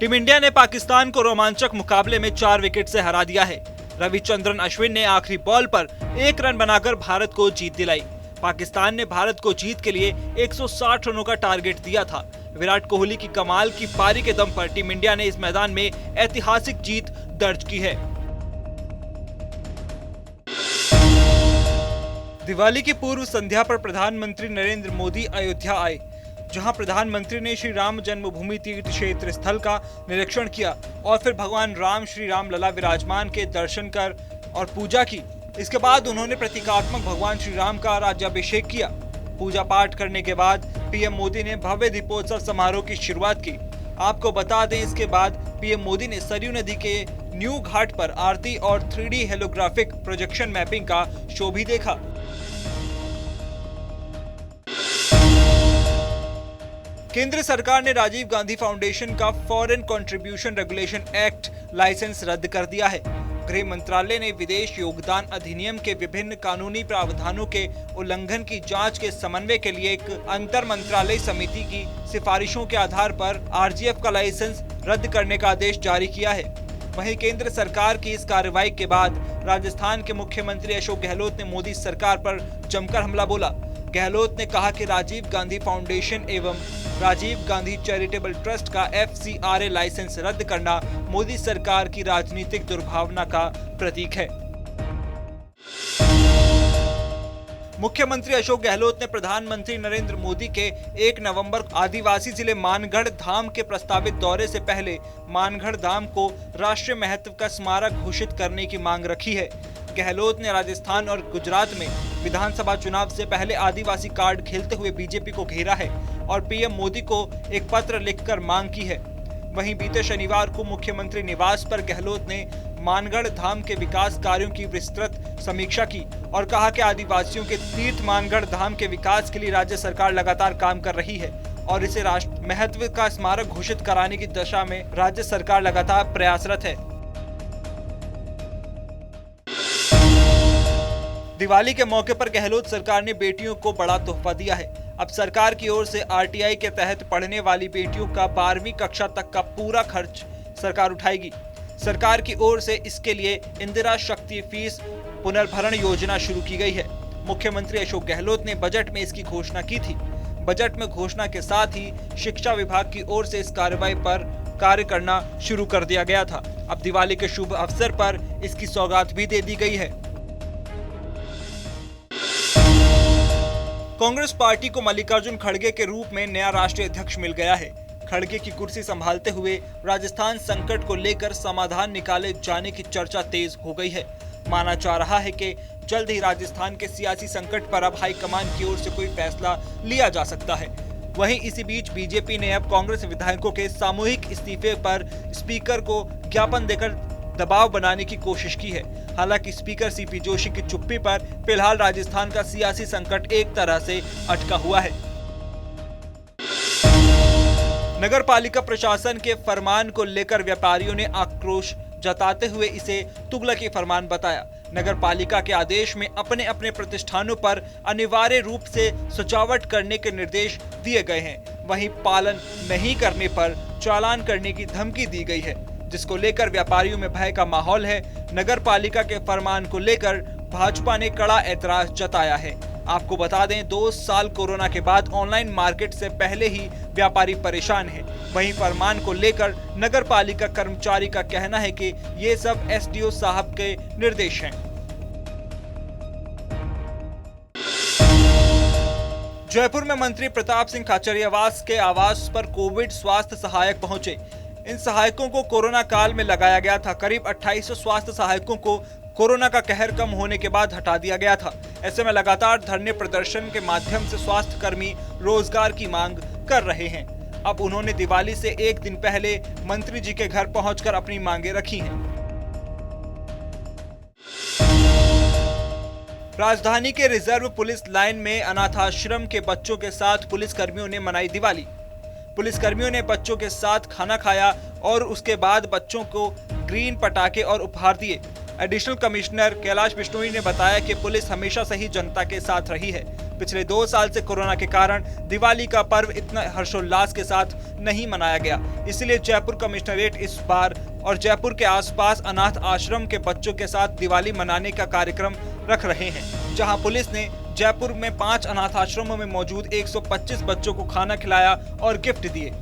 Team India ने पाकिस्तान को रोमांचक मुकाबले में 4 विकेट से हरा दिया है। रविचंद्रन अश्विन ने आखिरी बॉल पर 1 रन बनाकर भारत को जीत दिलाई। पाकिस्तान ने भारत को जीत के लिए 160 रनों का टारगेट दिया था। विराट कोहली की कमाल की पारी के दम पर टीम इंडिया ने इस मैदान में ऐतिहासिक जीत दर्ज की है। दिवाली की पूर्व संध्या पर प्रधानमंत्री नरेंद्र मोदी अयोध्या आए, जहां प्रधानमंत्री ने श्री राम जन्मभूमि तीर्थ क्षेत्र स्थल का निरीक्षण किया और फिर भगवान राम श्री राम लला विराजमान के दर्शन कर और पूजा की। इसके बाद उन्होंने प्रतीकात्मक भगवान श्री राम का राज्याभिषेक किया। पूजा पाठ करने के बाद पीएम मोदी ने भव्य दीपोत्सव समारोह की शुरुआत की। आपको बता दें, इसके बाद पीएम मोदी ने सरयू नदी के न्यू घाट पर आरती और 3D हेलोग्राफिक प्रोजेक्शन मैपिंग का शो भी देखा। केंद्र सरकार ने राजीव गांधी फाउंडेशन का Foreign Contribution Regulation Act licence रद्द कर दिया है। गृह मंत्रालय ने विदेश योगदान अधिनियम के विभिन्न कानूनी प्रावधानों के उल्लंघन की जांच के समन्वय के लिए एक अंतर मंत्रालय समिति की सिफारिशों के आधार पर आरजीएफ का लाइसेंस रद्द करने का आदेश जारी किया है। वहीं केंद्र सरकार की इस कार्रवाई के बाद राजस्थान के मुख्यमंत्री अशोक गहलोत ने मोदी सरकार पर जमकर हमला बोला। गहलोत ने कहा कि राजीव गांधी फाउंडेशन एवं राजीव गांधी चैरिटेबल ट्रस्ट का FCRA लाइसेंस रद्द करना मोदी सरकार की राजनीतिक दुर्भावना का प्रतीक है। मुख्यमंत्री अशोक गहलोत ने प्रधानमंत्री नरेंद्र मोदी के 1 नवंबर आदिवासी जिले मानगढ़ धाम के प्रस्तावित दौरे से पहले मानगढ़ धाम को राष्ट्रीय महत्व का स्मारक घोषित करने की मांग रखी है। गहलोत ने राजस्थान और गुजरात में विधानसभा चुनाव से पहले आदिवासी कार्ड खेलते हुए बीजेपी को घेरा है और पीएम मोदी को एक पत्र लिखकर मांग की है। वहीं बीते शनिवार को मुख्यमंत्री निवास पर गहलोत ने मानगढ़ धाम के विकास कार्यों की विस्तृत समीक्षा की और कहा कि आदिवासियों के तीर्थ मानगढ़ धाम के विकास के लिए राज्य सरकार लगातार काम कर रही है और इसे राष्ट्रीय महत्व का स्मारक घोषित कराने की दिशा में राज्य सरकार लगातार प्रयासरत है। दिवाली के मौके पर गहलोत सरकार ने बेटियों को बड़ा तोहफा दिया है। अब सरकार की ओर से RTI के तहत पढ़ने वाली बेटियों का 12वीं कक्षा तक का पूरा खर्च सरकार उठाएगी। सरकार की ओर से इसके लिए इंदिरा शक्ति फीस पुनर्भरण योजना शुरू की गई है। मुख्यमंत्री अशोक गहलोत ने बजट में इसकी घोषणा की थी। बजट में घोषणा के साथ ही शिक्षा विभाग की ओर से इस कार्रवाई पर कार्य करना शुरू कर दिया गया था। अब दिवाली के शुभ अवसर पर इसकी सौगात भी दे दी गई है। कांग्रेस पार्टी को मल्लिकार्जुन खड़गे के रूप में नया राष्ट्रीय अध्यक्ष मिल गया है। खड़गे की कुर्सी संभालते हुए राजस्थान संकट को लेकर समाधान निकाले जाने की चर्चा तेज हो गई है। माना जा रहा है कि जल्द ही राजस्थान के सियासी संकट पर अब हाईकमान की ओर से कोई फैसला लिया जा सकता है। वहीं इसी बीच बीजेपी ने अब कांग्रेस विधायकों के सामूहिक इस्तीफे पर स्पीकर को ज्ञापन देकर दबाव बनाने की कोशिश की है। हालांकि स्पीकर सीपी जोशी की चुप्पी पर फिलहाल राजस्थान का सियासी संकट एक तरह से अटका हुआ है। नगर पालिका प्रशासन के फरमान को लेकर व्यापारियों ने आक्रोश जताते हुए इसे तुगलकी फरमान बताया। नगर पालिका के आदेश में अपने अपने प्रतिष्ठानों पर अनिवार्य रूप से सजावट करने के निर्देश दिए गए हैं। वहीं पालन नहीं करने पर चालान करने की धमकी दी गई है, जिसको लेकर व्यापारियों में भय का माहौल है। नगर पालिका के फरमान को लेकर भाजपा ने कड़ा ऐतराज जताया है। आपको बता दें, 2 साल कोरोना के बाद ऑनलाइन मार्केट से पहले ही व्यापारी परेशान हैं। वहीं फरमान को लेकर नगर पालिका कर्मचारी का कहना है कि ये सब SDO साहब के निर्देश हैं। जयपुर में मंत्री प्रताप सिंह खाचरियावास के आवास पर कोविड स्वास्थ्य सहायक पहुंचे। इन सहायकों को कोरोना काल में लगाया गया था। करीब 2800 स्वास्थ्य सहायकों को कोरोना का कहर कम होने के बाद हटा दिया गया था। ऐसे में लगातार धरने प्रदर्शन के माध्यम से स्वास्थ्य कर्मी रोजगार की मांग कर रहे हैं। अब उन्होंने दिवाली से 1 दिन पहले मंत्री जी के घर पहुंचकर अपनी मांगे रखी हैं। राजधानी के रिजर्व पुलिस लाइन में अनाथाश्रम के बच्चों के साथ पुलिस कर्मियों ने मनाई दिवाली। पुलिस कर्मियों ने बच्चों के साथ खाना खाया और उसके बाद बच्चों को ग्रीन पटाखे और उपहार दिए। एडिशनल कमिश्नर कैलाश बिश्नोई ने बताया कि पुलिस हमेशा से ही जनता के साथ रही है। पिछले 2 साल से कोरोना के कारण दिवाली का पर्व इतना हर्षोल्लास के साथ नहीं मनाया गया, इसलिए जयपुर कमिश्नरेट इस बार और जयपुर के आसपास अनाथ आश्रम के बच्चों के साथ दिवाली मनाने का कार्यक्रम रख रहे हैं, जहां पुलिस ने जयपुर में 5 अनाथ आश्रमों में मौजूद 125 बच्चों को खाना खिलाया और गिफ्ट दिए।